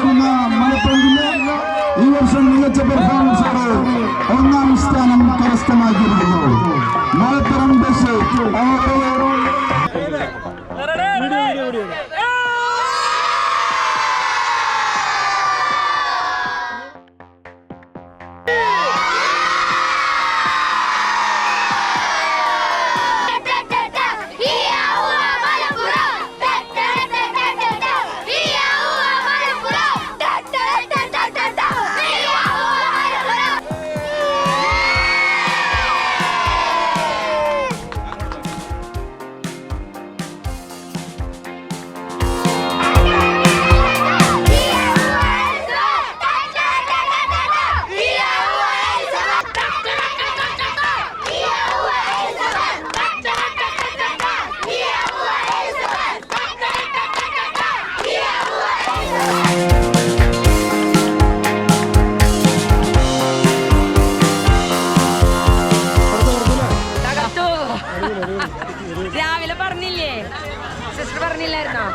ആയിരുന്ന മലപ്പുറം ജില്ല ഈ വർഷം മികച്ച പെർഫോമൻസോടെ 1ാം സ്ഥാനം കരസ്ഥമാക്കിയിരിക്കുന്നു. മലപ്പുറം ബസ് രാവിലെ പറഞ്ഞില്ലേ, സിസ്റ്റർ പറഞ്ഞില്ലായിരുന്നോ?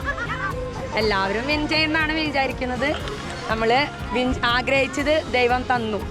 എല്ലാവരും വിൻ ചെയ്യുന്നാണ് വിചാരിക്കുന്നത്. നമ്മള് ആഗ്രഹിച്ചത് ദൈവം തന്നു.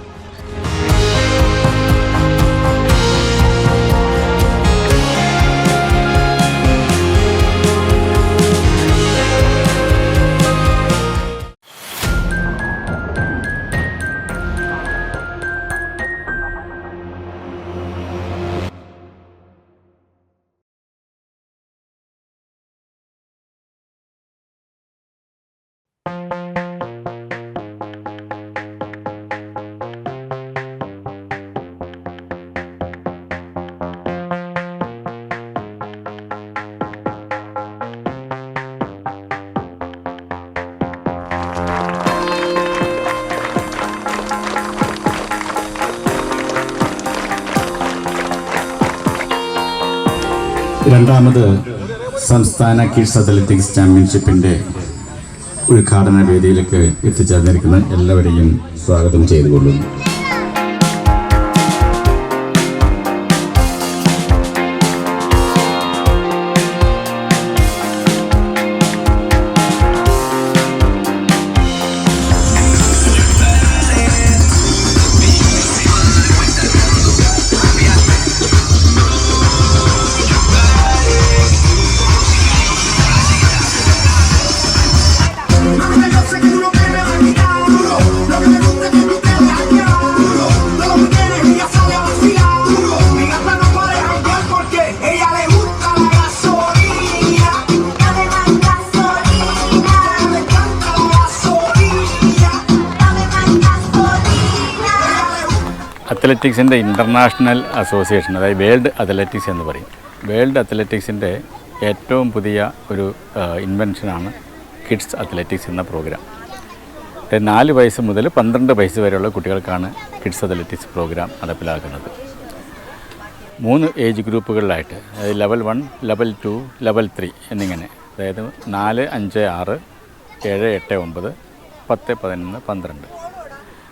രണ്ടാമത് സംസ്ഥാന കിഡ്സ് അത്ലറ്റിക്സ് ചാമ്പ്യൻഷിപ്പിൻ്റെ ഉദ്ഘാടന വേദിയിലേക്ക് എത്തിച്ചേർന്നിരിക്കുന്ന എല്ലാവരെയും സ്വാഗതം ചെയ്തുകൊള്ളുന്നു. അത്ലറ്റിക്സിൻ്റെ ഇൻ്റർനാഷണൽ അസോസിയേഷൻ, അതായത് വേൾഡ് അത്ലറ്റിക്സ് എന്ന് പറയും. വേൾഡ് അത്ലറ്റിക്സിൻ്റെ ഏറ്റവും പുതിയ ഒരു ഇൻവെൻഷനാണ് കിഡ്സ് അത്ലറ്റിക്സ് എന്ന പ്രോഗ്രാം. 4 വയസ്സ് മുതൽ 12 വയസ്സ് വരെയുള്ള കുട്ടികൾക്കാണ് കിഡ്സ് അത്ലറ്റിക്സ് പ്രോഗ്രാം നടപ്പിലാക്കുന്നത്. 3 ഏജ് ഗ്രൂപ്പുകളിലായിട്ട്, അതായത് ലെവൽ 1, ലെവൽ 2, ലെവൽ 3 എന്നിങ്ങനെ. അതായത് 4, 5, 6, 7, 8, 9, 10, 11, 12.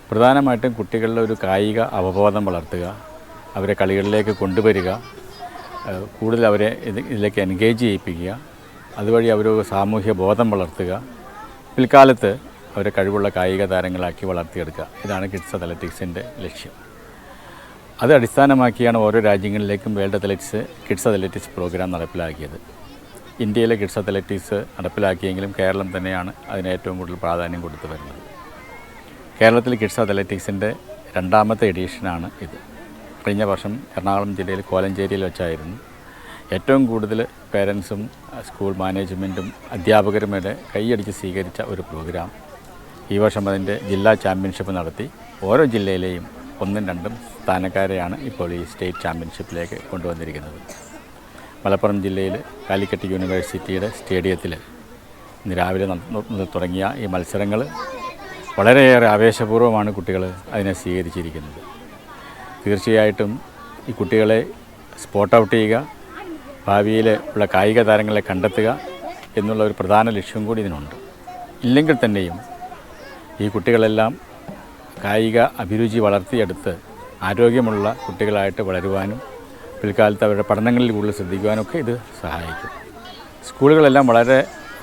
പ്രധാനമായിട്ടും കുട്ടികളിലെ ഒരു കായിക അവബോധം വളർത്തുക, അവരെ കളികളിലേക്ക് കൊണ്ടുവരിക, കൂടുതൽ അവരെ ഇതിലേക്ക് എൻഗേജ് ചെയ്യിപ്പിക്കുക, അതുവഴി അവരൊരു സാമൂഹ്യ ബോധം വളർത്തുക, പിൽക്കാലത്ത് അവരെ കഴിവുള്ള കായിക താരങ്ങളാക്കി വളർത്തിയെടുക്കുക. ഇതാണ് കിഡ്സ് അത്ലറ്റിക്സിൻ്റെ ലക്ഷ്യം. അത് അടിസ്ഥാനമാക്കിയാണ് ഓരോ രാജ്യങ്ങളിലേക്കും world athletics kids athletics programme നടപ്പിലാക്കിയത്. ഇന്ത്യയിലെ കിഡ്സ് അത്ലറ്റിക്സ് നടപ്പിലാക്കിയെങ്കിലും കേരളം തന്നെയാണ് അതിന് ഏറ്റവും കൂടുതൽ പ്രാധാന്യം കൊടുത്തു വരുന്നത്. കേരളത്തിൽ കിഡ്സ് അത്ലറ്റിക്സിൻ്റെ 2ാമത്തെ എഡിഷനാണ് ഇത്. കഴിഞ്ഞ വർഷം എറണാകുളം ജില്ലയിൽ കോലഞ്ചേരിയിൽ വെച്ചായിരുന്നു. ഏറ്റവും കൂടുതൽ പേരൻസും സ്കൂൾ മാനേജ്മെൻറ്റും അധ്യാപകരും വരെ കൈയടിച്ച് സ്വീകരിച്ച ഒരു പ്രോഗ്രാം. ഈ വർഷം അതിൻ്റെ ജില്ലാ ചാമ്പ്യൻഷിപ്പ് നടത്തി. ഓരോ ജില്ലയിലെയും 1ഉം 2ഉം സ്ഥാനക്കാരെയാണ് ഇപ്പോൾ ഈ സ്റ്റേറ്റ് ചാമ്പ്യൻഷിപ്പിലേക്ക് കൊണ്ടുവന്നിരിക്കുന്നത്. മലപ്പുറം ജില്ലയിൽ കാലിക്കറ്റ് യൂണിവേഴ്സിറ്റിയുടെ സ്റ്റേഡിയത്തിൽ ഇന്ന് രാവിലെ തുടങ്ങിയ ഈ മത്സരങ്ങൾ വളരെയേറെ ആവേശപൂർവ്വമാണ് കുട്ടികൾ അതിനെ സ്വീകരിച്ചിരിക്കുന്നത്. തീർച്ചയായിട്ടും ഈ കുട്ടികളെ സ്പോട്ട് ഔട്ട് ചെയ്യുക, ഭാവിയിൽ ഉള്ള കായിക താരങ്ങളെ കണ്ടെത്തുക എന്നുള്ള ഒരു പ്രധാന ലക്ഷ്യം കൂടി ഇതിനുണ്ട്. ഇല്ലെങ്കിൽ തന്നെയും ഈ കുട്ടികളെല്ലാം കായിക അഭിരുചി വളർത്തിയെടുത്ത് ആരോഗ്യമുള്ള കുട്ടികളായിട്ട് വളരുവാനും പിൽക്കാലത്ത് അവരുടെ പഠനങ്ങളിൽ കൂടുതൽ ശ്രദ്ധിക്കുവാനൊക്കെ ഇത് സഹായിക്കും. സ്കൂളുകളെല്ലാം വളരെ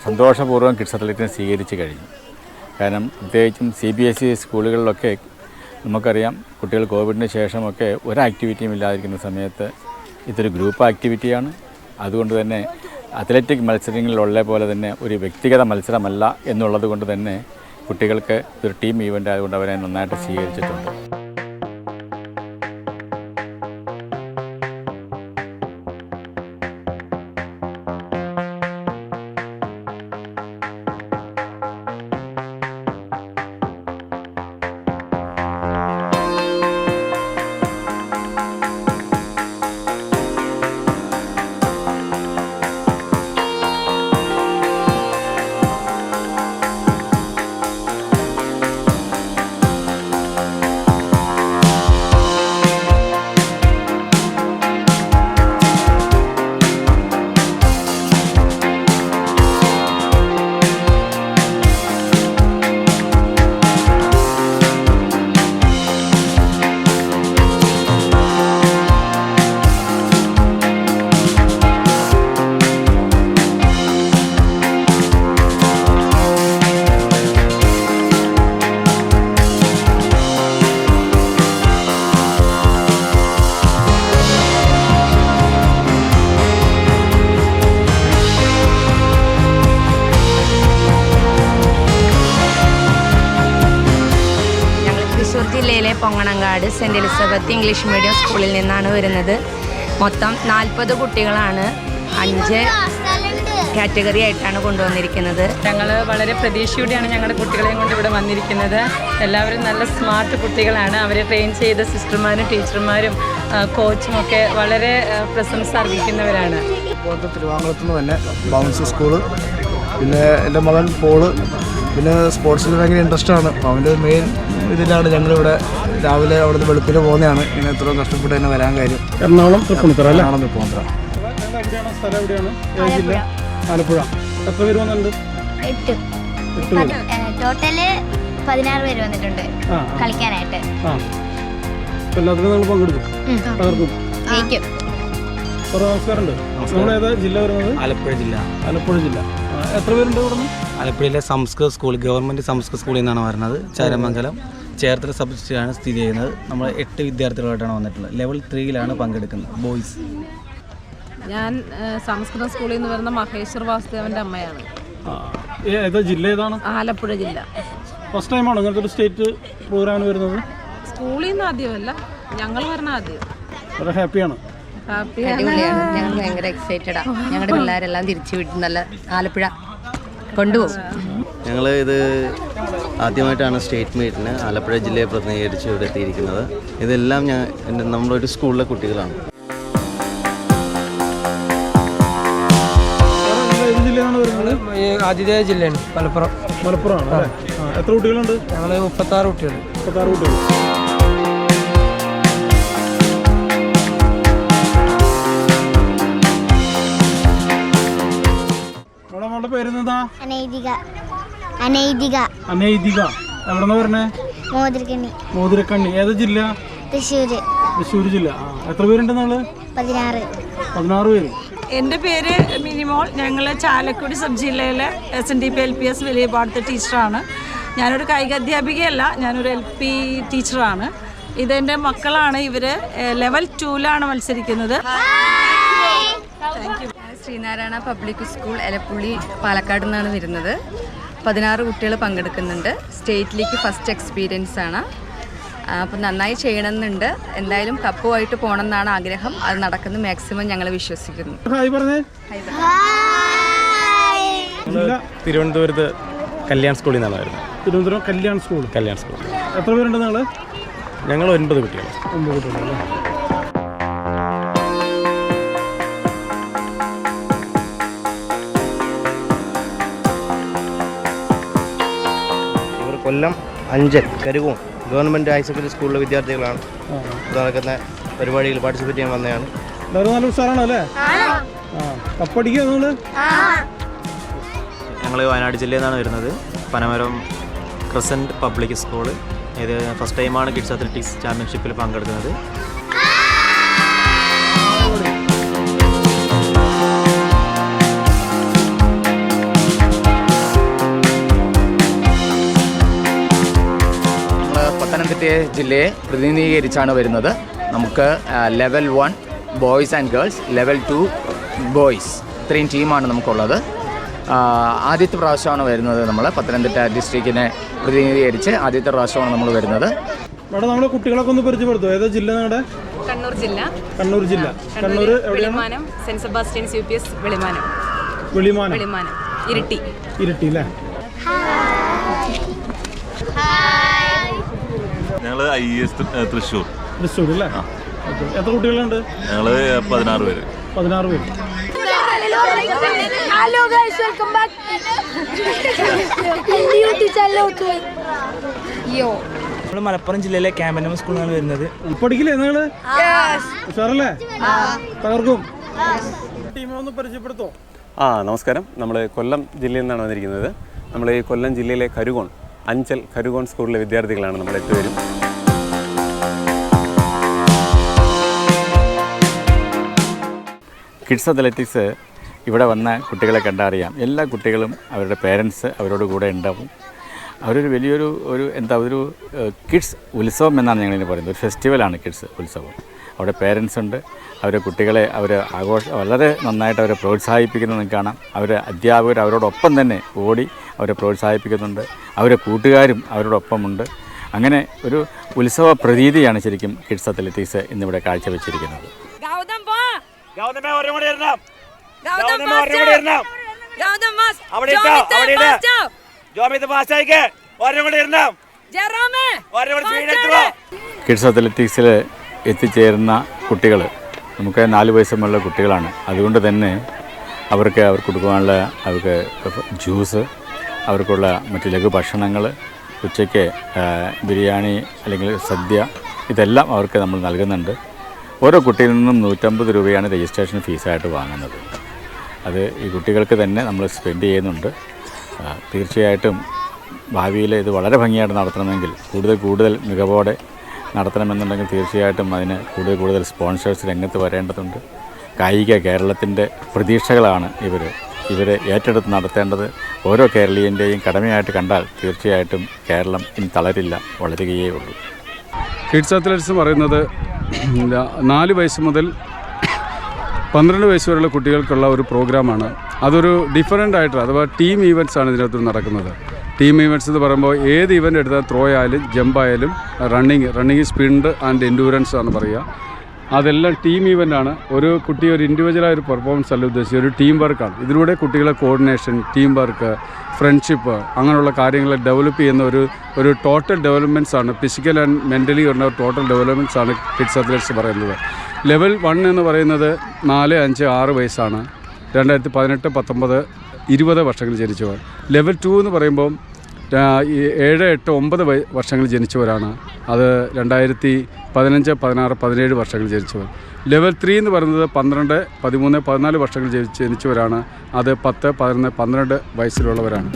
സന്തോഷപൂർവ്വം കിഡ്സ് അത്ലറ്റിക്സിനെ സ്വീകരിച്ച് കഴിഞ്ഞു. കാരണം പ്രത്യേകിച്ചും CBSE സ്കൂളുകളിലൊക്കെ നമുക്കറിയാം കുട്ടികൾ കോവിഡിന് ശേഷമൊക്കെ ഒരു ആക്ടിവിറ്റിയും ഇല്ലാതിരിക്കുന്ന സമയത്ത് ഇതൊരു ഗ്രൂപ്പ് ആക്ടിവിറ്റിയാണ്. അതുകൊണ്ട് തന്നെ അത്ലറ്റിക് മത്സരങ്ങളിലുള്ള പോലെ തന്നെ ഒരു വ്യക്തിഗത മത്സരമല്ല എന്നുള്ളത് കൊണ്ട് തന്നെ കുട്ടികൾക്ക് ഒരു ടീം ഈവൻ്റ് ആയതുകൊണ്ട് അവരെ നന്നായിട്ട് സ്വീകരിച്ചിട്ടുണ്ട്. ജില്ലയിലെ Ponganankad saint Elizabeth English medium സ്കൂളിൽ നിന്നാണ് വരുന്നത്. മൊത്തം 40 കുട്ടികളാണ് 5 കാറ്റഗറി ആയിട്ടാണ് കൊണ്ടുവന്നിരിക്കുന്നത്. ഞങ്ങൾ വളരെ പ്രതീക്ഷയോടെയാണ് ഞങ്ങളുടെ കുട്ടികളെയും കൊണ്ട് ഇവിടെ വന്നിരിക്കുന്നത്. എല്ലാവരും നല്ല സ്മാർട്ട് കുട്ടികളാണ്. അവരെ ട്രെയിൻ ചെയ്ത സിസ്റ്റർമാരും ടീച്ചർമാരും കോച്ചും ഒക്കെ വളരെ പ്രശംസ അർഹിക്കുന്നവരാണ്. തിരുവാങ്കുളത്ത് നിന്ന് തന്നെ ബൗൺസ് സ്കൂള്, പിന്നെ എൻ്റെ മകൻ പോള്, പിന്നെ സ്പോർട്സിൽ ഭയങ്കര ഇൻട്രസ്റ്റ് ആണ്. അപ്പോൾ അവൻ്റെ മെയിൻ ഇതിലാണ് ഞങ്ങളിവിടെ രാവിലെ അവിടുന്ന് വെളുപ്പിന് പോകുന്നതാണ്. ഇങ്ങനെ ഇത്രയും കഷ്ടപ്പെട്ട് തന്നെ വരാൻ കാര്യം. എറണാകുളം തൃപ്പൂണിത്തുറ. ആലപ്പുഴ. എത്ര പേര് വന്നിട്ടുണ്ട്? 8. ടോട്ടല് 16 പേര് വന്നിട്ടുണ്ട് കളിക്കാനായിട്ട്. എല്ലാത്തിനും നിങ്ങൾ പങ്കെടുക്കും? പകർക്കും? നമസ്കാരമുണ്ട്. നമ്മളേതാ ജില്ല വരുന്നത്? ആലപ്പുഴ ജില്ല. ആലപ്പുഴ ജില്ല. എത്ര പേരുണ്ട് ഇവിടെ? ആലപ്പുഴയിലെ സംസ്കൃത സ്കൂൾ, ഗവൺമെൻറ് സംസ്കൃത സ്കൂളിൽ നിന്നാണ് വരുന്നത്. ചാരമംഗലം ചേർത്തല സബ്സിഡിയാണ് സ്ഥിതി ചെയ്യുന്നത്. നമ്മൾ 8 വിദ്യാർത്ഥികളായിട്ടാണ് വന്നിട്ടുള്ളത്. ലെവൽ 3യിലാണ് പങ്കെടുക്കുന്നത്, ബോയ്സ്. ഞാൻ സംസ്കൃത സ്കൂളിൽ നിന്ന് വരുന്ന മഹേശ്വർ വാസുദേവൻ്റെ അമ്മയാണ്. ഏതാ ജില്ല ഏതാണ്? ആലപ്പുഴ ജില്ല. ഫസ്റ്റ് ടൈമാണോ ഇങ്ങനത്തെ ഒരു സ്റ്റേറ്റ് പ്രോഗ്രാമിന് വരുന്നത്? സ്കൂളിൽ നിന്ന് ആദ്യമല്ല, ഞങ്ങൾ വരണ ആദ്യം. വളരെ ഹാപ്പിയാണ്. അടിപൊളിയാണ്. ഞങ്ങൾ ഭയങ്കര എക്സൈറ്റഡാണ്. ഞങ്ങളുടെ പിള്ളേരെല്ലാം തിരിച്ചു വിട്ട് നല്ല ആലപ്പുഴ കൊണ്ടുപോകും. ഞങ്ങൾ ഇത് ആദ്യമായിട്ടാണ് സ്റ്റേറ്റ് മീറ്റിന് ആലപ്പുഴ ജില്ലയെ പ്രതിനിധീകരിച്ച് ഇവിടെ എത്തിയിരിക്കുന്നത്. ഇതെല്ലാം നമ്മളൊരു സ്കൂളിലെ കുട്ടികളാണ്. ഏത് ജില്ലയാണ് വരുന്നത്? ആതിഥേയ ജില്ലയാണ് മലപ്പുറം. മലപ്പുറമാണ് അല്ലേ? എത്ര കുട്ടികളുണ്ട്? ഞങ്ങൾ 36 കുട്ടികൾ. 36 കുട്ടികൾ. മോളുടെ പേരെന്താ? അനൈതിക. എവിടെന്നാ പറഞ്ഞേ? മോതിരക്കണ്ണി. ഏതാ ജില്ല? തൃശ്ശൂർ ജില്ല. എത്ര പേരുണ്ട് നിങ്ങള്? 16 പേര്. എൻ്റെ പേര് മിനിമോൾ. ഞങ്ങൾ ചാലക്കുടി സബ് ജില്ലയിലെ SNDP LPS വലിയ പാടത്തെ ടീച്ചറാണ്. ഞാനൊരു കായിക അധ്യാപികയല്ല, ഞാനൊരു LP ടീച്ചറാണ്. ഇതെൻ്റെ മക്കളാണ്. ഇവർ ലെവൽ 2ലാണ് മത്സരിക്കുന്നത്. ശ്രീനാരായണ പബ്ലിക് സ്കൂൾ എലപ്പുള്ളി പാലക്കാട് നിന്നാണ് വരുന്നത്. 16 കുട്ടികൾ പങ്കെടുക്കുന്നുണ്ട്. സ്റ്റേറ്റിലേക്ക് ഫസ്റ്റ് എക്സ്പീരിയൻസ് ആണ്. അപ്പം നന്നായി ചെയ്യണമെന്നുണ്ട്. എന്തായാലും കപ്പുമായിട്ട് പോകണം എന്നാണ് ആഗ്രഹം. അത് നടക്കുന്ന മാക്സിമം ഞങ്ങൾ വിശ്വസിക്കുന്നു. തിരുവനന്തപുരത്ത് കല്യാൺ സ്കൂളിൽ നിന്നാണ് വരുന്നത്. തിരുവനന്തപുരം കല്യാൺ സ്കൂൾ. എത്ര പേരുണ്ട് നിങ്ങൾ? ഞങ്ങൾ 9 കുട്ടികൾ. 9 കുട്ടികളല്ലേ? കൊല്ലം 5 കരുവൂർ ഗവൺമെൻറ് ഹയർ സെക്കൻഡറി സ്കൂളിലെ വിദ്യാർത്ഥികളാണ്. നടക്കുന്ന പരിപാടിയിൽ പാർട്ടിസിപ്പേറ്റ് ചെയ്യാൻ വന്നതാണ്. നല്ല ഉത്സാഹമാണോ അല്ലേ? കപ്പടിക്കുക നിങ്ങൾ? ഞങ്ങൾ വയനാട് ജില്ലയിൽ നിന്നാണ് വരുന്നത്. Panamaram crescent public school. ഇത് ഫസ്റ്റ് ടൈമാണ് കിഡ്സ് അത്ലറ്റിക്സ് ചാമ്പ്യൻഷിപ്പിൽ പങ്കെടുക്കുന്നത്. പത്തനംതിട്ട ജില്ലയെ പ്രതിനിധീകരിച്ചാണ് വരുന്നത്. നമുക്ക് level 1 boys and girls, level 2 boys, ഇത്രയും ടീമാണ് നമുക്കുള്ളത്. ആദ്യത്തെ പ്രാവശ്യമാണ് വരുന്നത്. നമ്മൾ പത്തനംതിട്ട ഡിസ്ട്രിക്റ്റിനെ പ്രതിനിധീകരിച്ച് ആദ്യത്തെ പ്രാവശ്യമാണ് നമ്മൾ വരുന്നത്. മേഡം, നമ്മളെ കുട്ടികളൊക്കെ ഒന്ന് പരിചയപ്പെടുത്തുമോ? ഏതാ ജില്ല നിങ്ങളുടെ? കണ്ണൂർ ജില്ല. കണ്ണൂർ ജില്ല. Kannur Velimanam, saint Sebastian's UPS Velimanam. Velimanam, Iritty അല്ലേ? ഞങ്ങൾ IES തൃശ്ശൂർ അല്ലേ? എത്ര കുട്ടികളുണ്ട്? ഞങ്ങൾ 16 പേര്. 16 പേര്. Hello guys, welcome back. നമ്മൾ മലപ്പുറം ജില്ലയിലെ ക്യാമ്പനം സ്കൂളിലാണ് വരുന്നത്. പഠിക്കില്ലേ നിങ്ങള്? സാറല്ലേ? തകർക്കും. ടീമെ ഒന്ന് പരിചയപ്പെടുത്തോ? നമസ്കാരം. നമ്മൾ കൊല്ലം ജില്ലയിൽ നിന്നാണ് വന്നിരിക്കുന്നത്. നമ്മൾ ഈ കൊല്ലം ജില്ലയിലെ അഞ്ചൽ കരുകോൺ സ്കൂളിലെ വിദ്യാർത്ഥികളാണ് നമ്മൾ 8 പേരും. കിഡ്സ് അത്ലറ്റിക്സ് ഇവിടെ വന്ന കുട്ടികളെ കണ്ടറിയാം. എല്ലാ കുട്ടികളും അവരുടെ പേരൻസ് അവരോട് കൂടെ ഉണ്ടാവും. അവരൊരു വലിയൊരു ഒരു കിഡ്സ് ഉത്സവം എന്നാണ് ഞങ്ങളിതിന് പറയുന്നത്. ഒരു ഫെസ്റ്റിവലാണ് കിഡ്സ് ഉത്സവം. അവിടെ പേരൻസ് ഉണ്ട്. അവരെ കുട്ടികളെ വളരെ നന്നായിട്ട് അവരെ പ്രോത്സാഹിപ്പിക്കുന്നത് കാണാം. അവരെ അധ്യാപകർ അവരോടൊപ്പം തന്നെ ഓടി അവരെ പ്രോത്സാഹിപ്പിക്കുന്നുണ്ട്. അവരെ കൂട്ടുകാരും അവരോടൊപ്പമുണ്ട്. അങ്ങനെ ഒരു ഉത്സവ പ്രതീതിയാണ് ശരിക്കും കിഡ്സ് അത്ലറ്റിക്സ് ഇന്നിവിടെ കാഴ്ചവെച്ചിരിക്കുന്നത്. കിഡ്സ് അത്ലറ്റിക്സിൽ എത്തിച്ചേരുന്ന കുട്ടികൾ നമുക്ക് 4 വയസ്സുമുള്ള കുട്ടികളാണ്. അതുകൊണ്ട് തന്നെ അവർ കൊടുക്കാനുള്ള അവർക്ക് ജ്യൂസ്, അവർക്കുള്ള മറ്റ് ലഘു ഭക്ഷണങ്ങൾ, ഉച്ചയ്ക്ക് ബിരിയാണി അല്ലെങ്കിൽ സദ്യ, ഇതെല്ലാം അവർക്ക് നമ്മൾ നൽകുന്നുണ്ട്. ഓരോ കുട്ടിയിൽ നിന്നും 150 രൂപയാണ് രജിസ്ട്രേഷൻ ഫീസായിട്ട് വാങ്ങുന്നത്. അത് ഈ കുട്ടികൾക്ക് തന്നെ നമ്മൾ സ്പെൻഡ് ചെയ്യുന്നുണ്ട്. തീർച്ചയായിട്ടും ഭാവിയിൽ ഇത് വളരെ ഭംഗിയായിട്ട് നടത്തണമെങ്കിൽ കൂടുതൽ മികവോടെ നടത്തണമെന്നുണ്ടെങ്കിൽ തീർച്ചയായിട്ടും അതിന് കൂടുതൽ സ്പോൺസേഴ്സ് രംഗത്ത് വരേണ്ടതുണ്ട്. കായിക കേരളത്തിൻ്റെ പ്രതീക്ഷകളാണ് ഇവരെ ഏറ്റെടുത്ത് നടത്തേണ്ടത്. ഓരോ കേരളീയൻ്റെയും കടമയായിട്ട് കണ്ടാൽ തീർച്ചയായിട്ടും കേരളം ഇനി തളരില്ല, വളരുകയേ ഉള്ളൂ. കിഡ്സ് അത്ലറ്റിക്സ് പറയുന്നത് 4 വയസ്സ് മുതൽ 12 വയസ്സ് വരെയുള്ള കുട്ടികൾക്കുള്ള ഒരു പ്രോഗ്രാമാണ്. അതൊരു ഡിഫറൻ്റ് ആയിട്ട്, അഥവാ ടീം ഈവൻറ്റ്സാണ് ഇതിനകത്ത് നടക്കുന്നത്. ടീം ഈവൻറ്റ്സ് എന്ന് പറയുമ്പോൾ ഏത് ഇവൻ്റ് എടുത്താൽ ത്രോ ആയാലും ജമ്പായാലും റണ്ണിങ് സ്പിൻഡ് ആൻഡ് എൻഡൂറൻസ് ആണ് പറയുക. അതെല്ലാം ടീം ഈവൻ്റാണ്. ഒരു കുട്ടി ഒരു ഇൻഡിവിജ്വലായ ഒരു പെർഫോമൻസ് അല്ല ഉദ്ദേശിച്ചത്, ഒരു ടീം വർക്കാണ്. ഇതിലൂടെ കുട്ടികളെ കോർഡിനേഷൻ, ടീം വർക്ക്, ഫ്രണ്ട്ഷിപ്പ്, അങ്ങനെയുള്ള കാര്യങ്ങൾ ഡെവലപ്പ് ചെയ്യുന്ന ഒരു ടോട്ടൽ ഡെവലപ്മെൻറ്റ്സ് ആണ്. ഫിസിക്കൽ ആൻഡ് മെൻ്റലി ഉള്ള ടോട്ടൽ ഡെവലപ്മെൻറ്റ്സ് ആണ് കിഡ്സ് അത്ലറ്റിക്സ് പറയുന്നത്. ലെവൽ 1 എന്ന് പറയുന്നത് 4, 5, 6 വയസ്സാണ്. 2018, 19, 20 വർഷങ്ങൾ ജനിച്ചവർ. ലെവൽ 2 എന്ന് പറയുമ്പോൾ 7, 8, 9 വർഷങ്ങൾ ജനിച്ചവരാണ്. അത് 2015, 16, 17 വർഷങ്ങൾ ജനിച്ചവർ. ലെവൽ 3 എന്ന് പറയുന്നത് 12, 13, 14 വർഷങ്ങൾ ജനിച്ചവരാണ്. അത് 10, 11, 12 വയസ്സിലുള്ളവരാണ്.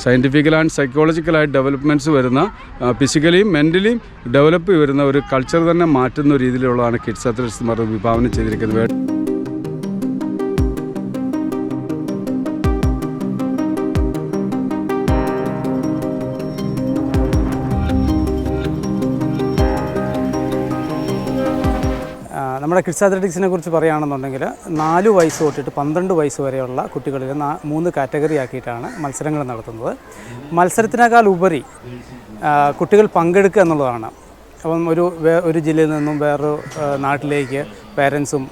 സയൻറ്റിഫിക്കൽ ആൻഡ് സൈക്കോളജിക്കലായിട്ട് ഡെവലപ്മെൻറ്റ്സ് വരുന്ന ഫിസിക്കലിയും മെൻ്റലിയും ഡെവലപ്പ് വരുന്ന ഒരു കൾച്ചർ തന്നെ മാറ്റുന്ന രീതിയിലുള്ളതാണ് കിഡ്സ് അത്ലറ്റിക്സ് എന്ന് പറഞ്ഞ് വിഭാവനം ചെയ്തിരിക്കുന്നത്. നമ്മുടെ കിഡ്സ് അത്ലറ്റിക്സിനെ കുറിച്ച് പറയുകയാണെന്നുണ്ടെങ്കിൽ 4 വയസ്സ് തൊട്ടിട്ട് 12 വയസ്സ് വരെയുള്ള കുട്ടികളിൽ 3 കാറ്റഗറി ആക്കിയിട്ടാണ് മത്സരങ്ങൾ നടത്തുന്നത്. മത്സരത്തിനേക്കാൾ ഉപരി കുട്ടികൾ പങ്കെടുക്കുക എന്നുള്ളതാണ്. അപ്പം ഒരു ജില്ലയിൽ നിന്നും വേറൊരു നാട്ടിലേക്ക് പേരൻസും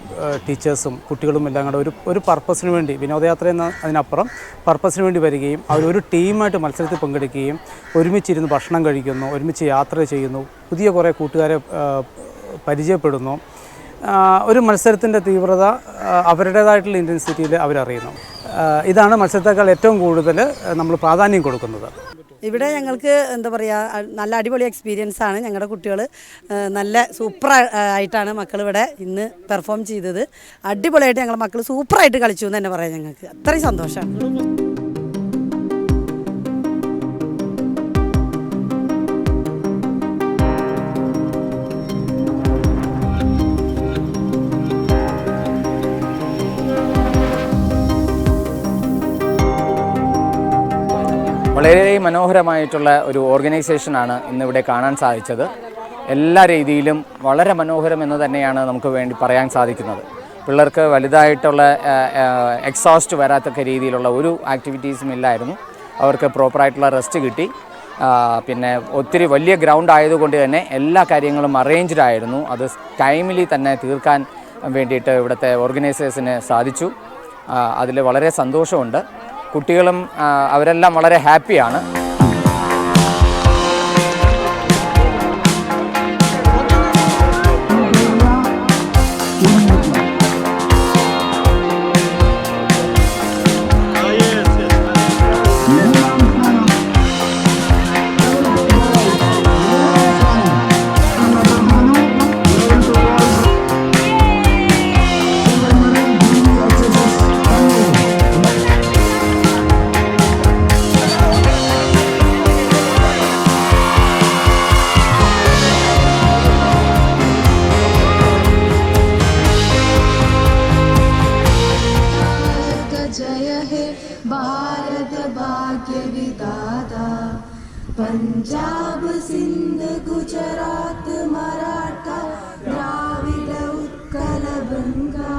ടീച്ചേഴ്സും കുട്ടികളും എല്ലാം കൂടെ ഒരു പർപ്പസിന് വേണ്ടി, വിനോദയാത്ര എന്ന അതിനപ്പുറം പർപ്പസിന് വേണ്ടി വരികയും അവരൊരു ടീമായിട്ട് മത്സരത്തിൽ പങ്കെടുക്കുകയും ഒരുമിച്ചിരുന്ന് ഭക്ഷണം കഴിക്കുന്നു, ഒരുമിച്ച് യാത്ര ചെയ്യുന്നു, പുതിയ കുറേ കൂട്ടുകാരെ പരിചയപ്പെടുന്നു. ഒരു മത്സരത്തിൻ്റെ തീവ്രത അവരുടേതായിട്ടുള്ള ഇൻറ്റൻസിറ്റിയിൽ അവരറിയുന്നു. ഇതാണ് മത്സരത്തേക്കാൾ ഏറ്റവും കൂടുതൽ നമ്മൾ പ്രാധാന്യം കൊടുക്കുന്നത്. ഇവിടെ ഞങ്ങൾക്ക് എന്താ പറയുക, നല്ല അടിപൊളി എക്സ്പീരിയൻസ് ആണ്. ഞങ്ങളുടെ കുട്ടികൾ നല്ല സൂപ്പർ ആയിട്ടാണ് മക്കൾ ഇവിടെ ഇന്ന് പെർഫോം ചെയ്തത്. അടിപൊളിയായിട്ട് ഞങ്ങളുടെ മക്കൾ സൂപ്പറായിട്ട് കളിച്ചു എന്ന് തന്നെ പറയാം. ഞങ്ങൾക്ക് അത്രയും സന്തോഷമാണ്. വളരെ മനോഹരമായിട്ടുള്ള ഒരു ഓർഗനൈസേഷനാണ് ഇന്നിവിടെ കാണാൻ സാധിച്ചത്. എല്ലാ രീതിയിലും വളരെ മനോഹരം എന്ന് തന്നെയാണ് നമുക്ക് വേണ്ടി പറയാൻ സാധിക്കുന്നത്. പിള്ളേർക്ക് വലുതായിട്ടുള്ള എക്സോസ്റ്റ് വരാത്തക്ക രീതിയിലുള്ള ഒരു ആക്ടിവിറ്റീസും ഇല്ലായിരുന്നു. അവർക്ക് പ്രോപ്പറായിട്ടുള്ള റെസ്റ്റ് കിട്ടി. പിന്നെ ഒത്തിരി വലിയ ഗ്രൗണ്ട് ആയതുകൊണ്ട് തന്നെ എല്ലാ കാര്യങ്ങളും അറേഞ്ച്ഡ് ആയിരുന്നു. അത് ടൈമിലി തന്നെ തീർക്കാൻ വേണ്ടിയിട്ട് ഇവിടുത്തെ ഓർഗനൈസേഴ്സിന് സാധിച്ചു. അതിൽ വളരെ സന്തോഷമുണ്ട്. കുട്ടികളും അവരെല്ലാം വളരെ ഹാപ്പിയാണ്. पंजाब सिंध गुजरात मराठा द्राविड उत्कल गंगा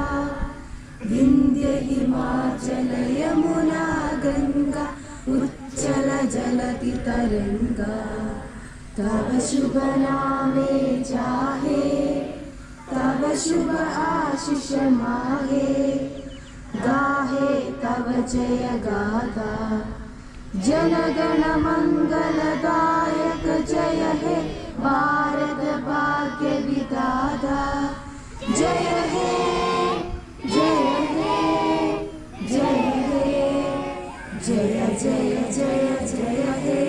विंध्य हिमाचल यमुना गंगा उच्चल जलति तरंगा तव शुभ नामे चाहे तव शुभ आशीष माहे गाहे तव जय गाथा जनगण मंगलदायक जय हे भारत भाग्य विधाता जय हे जय हे जय हे जय जय जय जय हे।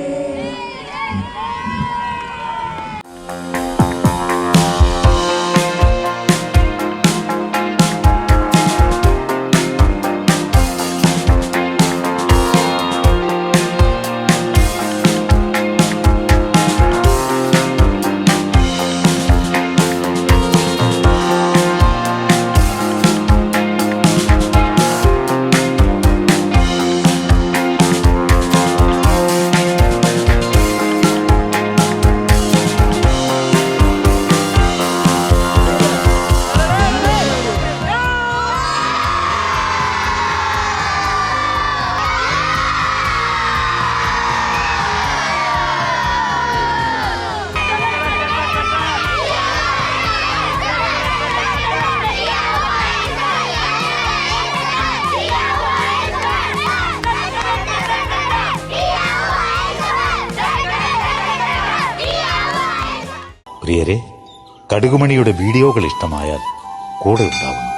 പ്രിയരെ, കടുകുമണിയുടെ വീഡിയോകൾ ഇഷ്ടമായാൽ കൂടെ ഉണ്ടാവുന്നു.